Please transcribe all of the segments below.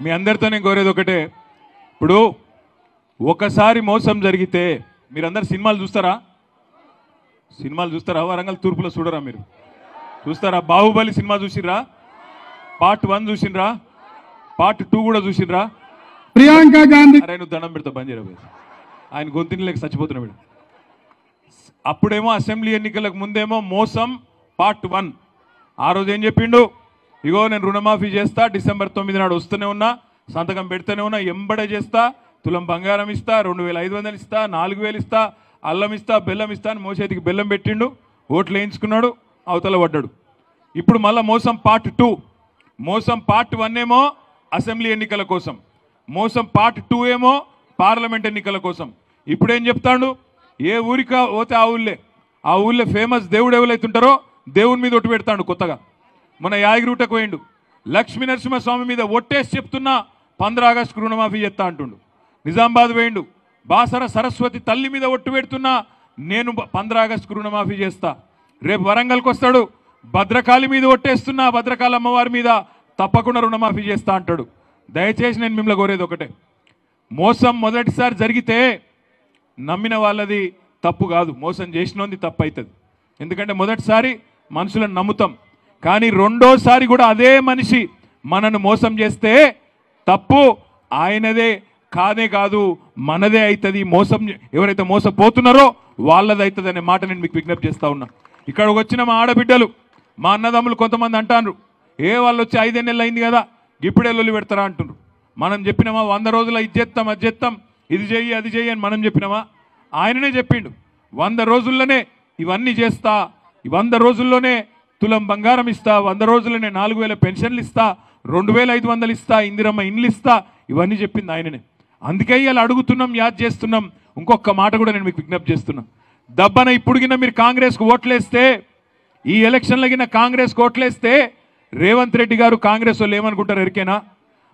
మీ అందరితో నేను కోరేది ఒకటే, ఇప్పుడు ఒకసారి మోసం జరిగితే మీరందరు సినిమాలు చూస్తారా? సినిమాలు చూస్తారా? వరంగల్ తూర్పులో చూడరా? మీరు చూస్తారా? బాహుబలి సినిమా చూసిర్రా? పార్ట్ 1 చూసినరా? పార్ట్ 2 కూడా చూసినరా? ప్రియాంక గాంధీ అరే నువ్వు దండం పెడతా బంద్ చేయరా, ఆయన గొంతుని లేక చచ్చిపోతున్నాడు. అప్పుడేమో అసెంబ్లీ ఎన్నికలకు ముందేమో మోసం పార్ట్ 1. ఆ రోజు ఏం చెప్పిండు? ఇగో నేను రుణమాఫీ చేస్తా, డిసెంబర్ 9 నాడు వస్తూనే ఉన్నా, సంతకం పెడితేనే ఉన్నా, ఎంబడే చేస్తా, తులం బంగారం ఇస్తా, 2500 ఇస్తా, 4000 ఇస్తా, అల్లం ఇస్తా, బెల్లం ఇస్తా అని మోసేతికి బెల్లం పెట్టిండు, ఓట్లు వేయించుకున్నాడు, అవతల పడ్డాడు. ఇప్పుడు మళ్ళీ మోసం పార్ట్ 2. మోసం పార్ట్ 1 ఏమో అసెంబ్లీ ఎన్నికల కోసం, మోసం పార్ట్ 2 ఏమో పార్లమెంట్ ఎన్నికల కోసం. ఇప్పుడు ఏం చెప్తాడు? ఏ ఊరికా పోతే ఆ ఊళ్ళో ఫేమస్ దేవుడు ఎవరైతుంటారో దేవుని మీద ఒట్టు పెడతాడు. కొత్తగా మన యాగిరూటకు పోయిండు, లక్ష్మీ నరసింహస్వామి మీద ఒట్టేసి చెప్తున్నా 15 ఆగస్టుకు రుణమాఫీ చేస్తా అంటుండు. నిజామాబాద్ పోయిండు, బాసర సరస్వతి తల్లి మీద ఒట్టు పెడుతున్నా నేను 15 ఆగస్టుకు రుణమాఫీ చేస్తా. రేపు వరంగల్కి వస్తాడు, భద్రకాళి మీద ఒట్టేస్తున్నా, భద్రకాళి అమ్మవారి మీద తప్పకుండా రుణమాఫీ చేస్తా అంటాడు. దయచేసి నేను మిమ్మల్ని కోరేది ఒకటే, మోసం మొదటిసారి జరిగితే నమ్మిన వాళ్ళది తప్పు కాదు, మోసం చేసినోంది తప్పు అవుతుంది. ఎందుకంటే మొదటిసారి మనుషులను నమ్ముతాం, కానీ రెండోసారి కూడా అదే మనిషి మనను మోసం చేస్తే తప్పు ఆయనదే కాదే కాదు, మనదే అవుతుంది. మోసం ఎవరైతే మోసపోతున్నారో వాళ్ళది అవుతుంది అనే మాట నేను మీకు విజ్ఞప్తి చేస్తా ఉన్నా. ఇక్కడికి వచ్చిన మా ఆడబిడ్డలు, మా అన్నదమ్ములు కొంతమంది అంటారు, వాళ్ళు వచ్చి 5 నెలలు అయింది కదా ఇప్పుడే లొల్లి పెడతారా అంటున్నారు. మనం చెప్పినామా 100 రోజుల ఇది చేస్తాం అది చేస్తాం, ఇది చెయ్యి అది చెయ్యి అని మనం చెప్పినామా? ఆయననే చెప్పిండు 100 రోజుల్లోనే ఇవన్నీ చేస్తా, 100 రోజుల్లోనే తులం బంగారం ఇస్తా, 100 రోజుల్లోనే 4000 పెన్షన్లు ఇస్తా, 2500 ఇస్తా, ఇందిరమ్మ ఇండ్లు ఇస్తా, ఇవన్నీ చెప్పింది ఆయననే. అందుకే ఇలా అడుగుతున్నాం, యాద్ చేస్తున్నాం. ఇంకొక మాట కూడా నేను మీకు విజ్ఞప్తి చేస్తున్నా, దబ్బన ఇప్పుడు గిన మీరు కాంగ్రెస్కు ఓట్లేస్తే, ఈ ఎలక్షన్ల గిన కాంగ్రెస్కు ఓట్లేస్తే రేవంత్ రెడ్డి గారు కాంగ్రెస్ వాళ్ళు ఏమనుకుంటారు ఎరికేనా?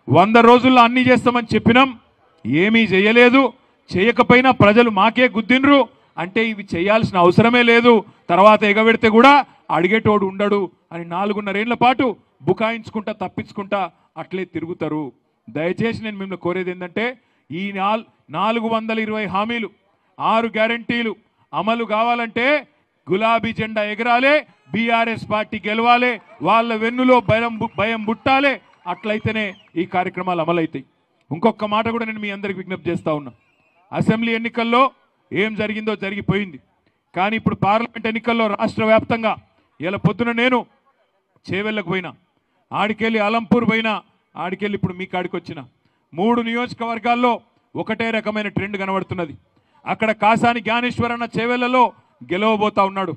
100 రోజుల్లో అన్నీ చేస్తామని చెప్పినాం, ఏమీ చేయలేదు, చేయకపోయినా ప్రజలు మాకే గుద్దిండ్రు అంటే ఇవి చేయాల్సిన అవసరమే లేదు, తర్వాత ఎగబెడితే కూడా అడిగేటోడు ఉండడు అని 4.5 ఏళ్ల పాటు బుకాయించుకుంటా తప్పించుకుంటా అట్లే తిరుగుతారు. దయచేసి నేను మిమ్మల్ని కోరేది ఏంటంటే, ఈ 420 హామీలు 6 గ్యారంటీలు అమలు కావాలంటే గులాబీ జెండా ఎగరాలే, బీఆర్ఎస్ పార్టీ గెలవాలి, వాళ్ళ వెన్నులో భయం బుట్టాలే, అట్లయితేనే ఈ కార్యక్రమాలు అమలవుతాయి. ఇంకొక మాట కూడా నేను మీ అందరికి విజ్ఞప్తి చేస్తా ఉన్నా, అసెంబ్లీ ఎన్నికల్లో ఏం జరిగిందో జరిగిపోయింది, కానీ ఇప్పుడు పార్లమెంట్ ఎన్నికల్లో రాష్ట్ర వ్యాప్తంగా ఇలా పొద్దున నేను చేవెళ్ళకు పోయినా, ఆడికెళ్ళి అలంపూర్ పోయినా, ఆడికెళ్ళి ఇప్పుడు మీ కాడికి వచ్చిన 3 నియోజకవర్గాల్లో ఒకటే రకమైన ట్రెండ్ కనబడుతున్నది. అక్కడ కాసాని జ్ఞానేశ్వర్ అన్న చేవెళ్లలో గెలవబోతా ఉన్నాడు,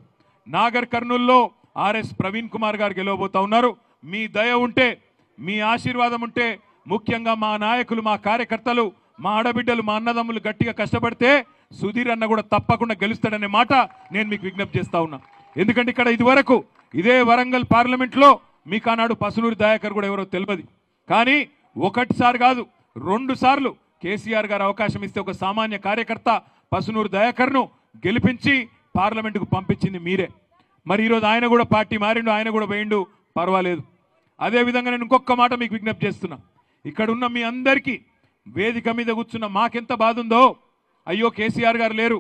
నాగర్ కర్నూల్లో ఆర్ఎస్ ప్రవీణ్ కుమార్ గారు గెలవబోతా ఉన్నారు. మీ దయ ఉంటే, మీ ఆశీర్వాదం ఉంటే, ముఖ్యంగా మా నాయకులు, మా కార్యకర్తలు, మా ఆడబిడ్డలు, మా అన్నదమ్ములు గట్టిగా కష్టపడితే సుధీర్ అన్న కూడా తప్పకుండా గెలుస్తాడనే మాట నేను మీకు విజ్ఞప్తి చేస్తా ఉన్నా. ఎందుకంటే ఇక్కడ ఇదివరకు ఇదే వరంగల్ పార్లమెంట్లో మీకు ఆనాడు పసునూరి దయాకర్ కూడా ఎవరో తెలియదు, కానీ ఒకటిసారి కాదు 2 సార్లు కేసీఆర్ గారు అవకాశం ఇస్తే ఒక సామాన్య కార్యకర్త పసునూరి దయాకర్ను గెలిపించి పార్లమెంటుకు పంపించింది మీరే. మరి ఈరోజు ఆయన కూడా పార్టీ మారిండు, ఆయన కూడా పోయిండు, పర్వాలేదు. అదేవిధంగా నేను ఇంకొక మాట మీకు విజ్ఞప్తి చేస్తున్నా, ఇక్కడ ఉన్న మీ అందరికీ వేదిక మీద కూర్చున్న మాకెంత బాధ ఉందో, అయ్యో కేసీఆర్ గారు లేరు,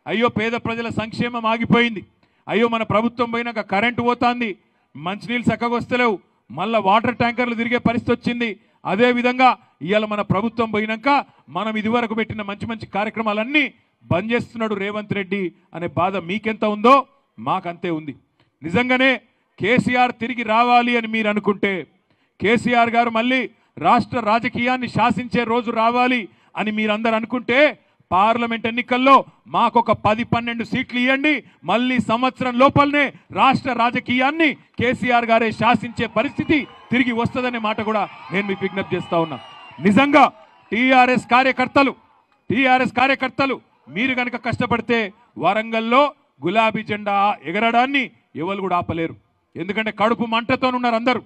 అయ్యో పేద ప్రజల సంక్షేమం ఆగిపోయింది, అయ్యో మన ప్రభుత్వం పోయినాక కరెంటు పోతుంది, మంచినీళ్ళు చక్కగా వస్తలేవు, మళ్ళీ వాటర్ ట్యాంకర్లు తిరిగే పరిస్థితి వచ్చింది. అదేవిధంగా ఇవాళ మన ప్రభుత్వం పోయినాక మనం ఇదివరకు పెట్టిన మంచి మంచి కార్యక్రమాలన్నీ బంద్ చేస్తున్నాడు రేవంత్ రెడ్డి అనే బాధ మీకెంత ఉందో మాకంతే ఉంది. నిజంగానే కేసీఆర్ తిరిగి రావాలి అని మీరు అనుకుంటే, కేసీఆర్ గారు మళ్ళీ రాష్ట్ర రాజకీయాన్ని శాసించే రోజు రావాలి అని మీరందరూ అనుకుంటే, పార్లమెంట్ ఎన్నికల్లో మాకొక 10-12 సీట్లు ఇవ్వండి, మళ్ళీ సంవత్సరం లోపలనే రాష్ట్ర రాజకీయాన్ని కేసీఆర్ గారే శాసించే పరిస్థితి తిరిగి వస్తుందనే మాట కూడా నేను మీకు విజ్ఞప్తి చేస్తా ఉన్నా. నిజంగా టీఆర్ఎస్ కార్యకర్తలు మీరు కనుక కష్టపడితే వరంగల్లో గులాబీ జెండా ఎగరడాన్ని ఎవరు కూడా ఆపలేరు. ఎందుకంటే కడుపు మంటతోనున్నారు అందరూ.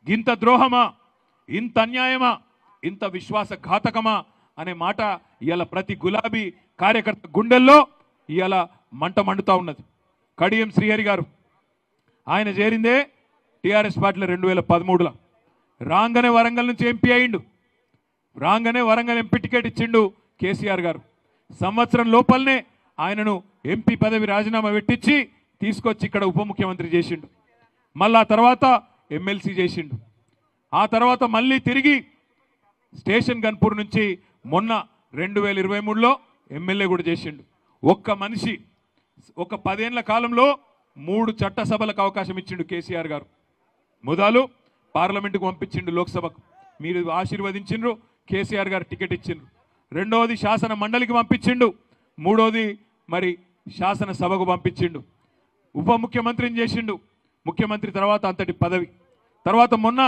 ఇంత ద్రోహమా, ఇంత అన్యాయమా, ఇంత విశ్వాసఘాతకమా అనే మాట ఇవాళ ప్రతి గులాబీ కార్యకర్త గుండెల్లో ఇవాళ మంట మండుతూ ఉన్నది. కడియం శ్రీహరి గారు ఆయన చేరిందే టీఆర్ఎస్ పార్టీలో 2013లో రాగానే వరంగల్ నుంచి ఎంపీ అయిండు. రాగానే వరంగల్ ఎంపీ టికెట్ ఇచ్చిండు కేసీఆర్ గారు. సంవత్సరం లోపలనే ఆయనను ఎంపీ పదవి రాజీనామా పెట్టించి తీసుకొచ్చి ఇక్కడ ఉప ముఖ్యమంత్రి చేసిండు. మళ్ళీ ఆ తర్వాత ఎమ్మెల్సీ చేసిండు. ఆ తర్వాత మళ్ళీ తిరిగి స్టేషన్ గన్పూర్ నుంచి మొన్న 2023లో ఎమ్మెల్యే కూడా చేసిండు. ఒక్క మనిషి ఒక 10 ఏళ్ల కాలంలో 3 చట్టసభలకు అవకాశం ఇచ్చిండు కేసీఆర్ గారు. మొదలు పార్లమెంటుకు పంపించిండు, లోక్సభకు మీరు ఆశీర్వదించిండ్రు, కేసీఆర్ గారు టికెట్ ఇచ్చిండ్రు. రెండవది శాసన మండలికి పంపించిండు. మూడోది మరి శాసనసభకు పంపించిండు. ఉప ముఖ్యమంత్రిని చేసిండు. ముఖ్యమంత్రి తర్వాత అంతటి పదవి. తర్వాత మొన్న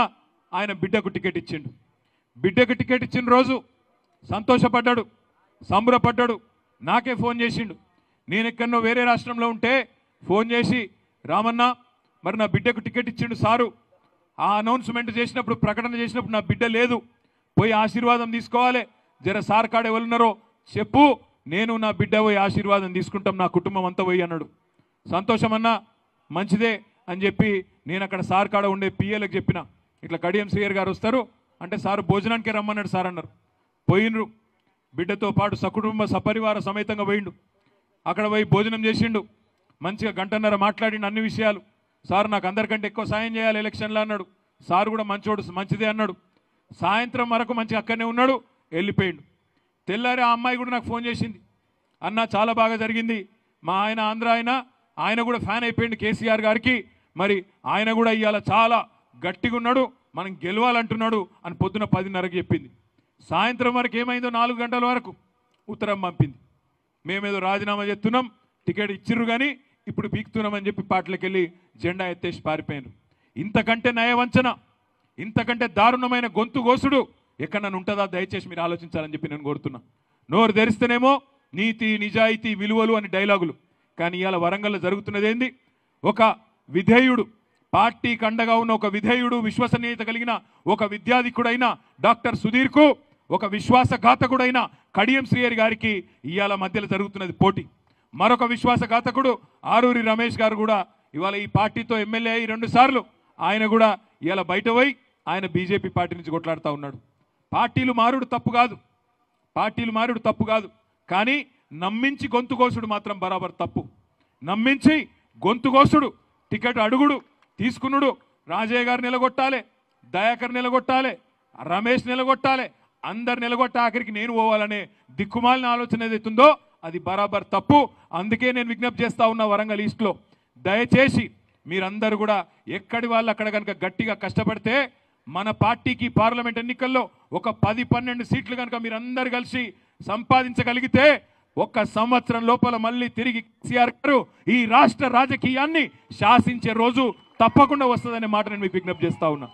ఆయన బిడ్డకు టికెట్ ఇచ్చిండు. బిడ్డకు టికెట్ ఇచ్చిన రోజు సంతోషపడ్డాడు, సంబరపడ్డాడు. నాకే ఫోన్ చేసిండు. నేను ఎక్కడో వేరే రాష్ట్రంలో ఉంటే ఫోన్ చేసి, రామన్న మరి నా బిడ్డకు టికెట్ ఇచ్చిండు సారు, ఆ అనౌన్స్మెంట్ చేసినప్పుడు, ప్రకటన చేసినప్పుడు నా బిడ్డ లేదు, పోయి ఆశీర్వాదం తీసుకోవాలి, జర సార్ కాడ ఎవరున్నారో చెప్పు, నేను నా బిడ్డ పోయి ఆశీర్వాదం తీసుకుంటాం, నా కుటుంబం అంతా పోయి అన్నాడు. సంతోషమన్నా, మంచిదే అని చెప్పి నేను అక్కడ సార్ కాడ ఉండే పిఏలకు చెప్పిన, ఇట్లా కడియం శ్రీయర్ గారు వస్తారు అంటే సారు భోజనానికి రమ్మన్నాడు సార్ అన్నారు. పోయినరు, బిడ్డతో పాటు సకుటుంబ సపరివార సమేతంగా పోయిండు. అక్కడ పోయి భోజనం చేసిండు. మంచిగా గంటన్నర మాట్లాడిండు అన్ని విషయాలు. సార్ నాకు అందరికంటే ఎక్కువ సాయం చేయాలి ఎలక్షన్లో అన్నాడు. సార్ కూడా మంచోడు, మంచిదే అన్నాడు. సాయంత్రం వరకు మంచిగా అక్కడనే ఉన్నాడు, వెళ్ళిపోయిండు. తెల్లారి ఆ అమ్మాయి కూడా నాకు ఫోన్ చేసింది, అన్న చాలా బాగా జరిగింది, మా ఆయన ఆంధ్ర ఆయన కూడా ఫ్యాన్ అయిపోయిండు కేసీఆర్ గారికి, మరి ఆయన కూడా ఇవాళ చాలా గట్టిగా ఉన్నాడు, మనం గెలవాలంటున్నాడు అని పొద్దున 10:30కి చెప్పింది. సాయంత్రం వరకు ఏమైందో 4 గంటల వరకు ఉత్తరం పంపింది, మేమేదో రాజీనామా చేస్తున్నాం, టికెట్ ఇచ్చిర్రు కానీ ఇప్పుడు పీకుతున్నామని చెప్పి పాటలకు వెళ్ళి జెండా ఎత్తేసి పారిపోయారు. ఇంతకంటే నయవంచన, ఇంతకంటే దారుణమైన గొంతు గోసుడు ఎక్కడన్నా ఉంటుందా? దయచేసి మీరు ఆలోచించాలని చెప్పి నేను కోరుతున్నా. నోరు తెరిస్తేనేమో నీతి నిజాయితీ విలువలు అని డైలాగులు, కానీ ఇవాళ వరంగల్లో జరుగుతున్నది ఏంది? ఒక విధేయుడు, పార్టీకి అండగా ఉన్న ఒక విధేయుడు, విశ్వసనీయత కలిగిన ఒక విద్యాధికుడైన డాక్టర్ సుధీర్కు ఒక విశ్వాసఘాతకుడైన కడియం శ్రీహరి గారికి ఇవాళ మధ్యలో జరుగుతున్నది పోటీ. మరొక విశ్వాసఘాతకుడు ఆరూరి రమేష్ గారు కూడా ఇవాళ ఈ పార్టీతో ఎమ్మెల్యే అయ్యి 2 సార్లు ఆయన కూడా ఇవాళ బయట పోయి ఆయన బీజేపీ పార్టీ నుంచి కొట్లాడుతూ ఉన్నాడు. పార్టీలు మారుడు తప్పు కాదు, పార్టీలు మారుడు తప్పు కాదు, కానీ నమ్మించి గొంతు కోసుడు మాత్రం బరాబర్ తప్పు. నమ్మించి గొంతు కోసుడు, టికెట్ అడుగుడు, తీసుకున్నాడు. రాజయ్య గారు నిలగొట్టాలి, దయాకర్ నిలగొట్టాలి, రమేష్ నిలగొట్టాలి, అందరు నిలగొట్ట ఆఖరికి నేను పోవాలనే దిక్కుమాలిన ఆలోచన ఏదైతుందో అది బరాబర్ తప్పు. అందుకే నేను విజ్ఞప్తి చేస్తా ఉన్నా వరంగల్ ఈస్ట్లో, దయచేసి మీరందరూ కూడా ఎక్కడి వాళ్ళు అక్కడ కనుక గట్టిగా కష్టపడితే మన పార్టీకి పార్లమెంట్ ఎన్నికల్లో ఒక 10-12 సీట్లు కనుక మీరందరూ కలిసి సంపాదించగలిగితే 1 సంవత్సరం లోపల మళ్ళీ తిరిగి కేసీఆర్ గారు ఈ రాష్ట్ర రాజకీయాన్ని శాసించే రోజు తప్పకుండా వస్తుందనే మాట నేను మీకు విజ్ఞప్తి చేస్తా ఉన్నా.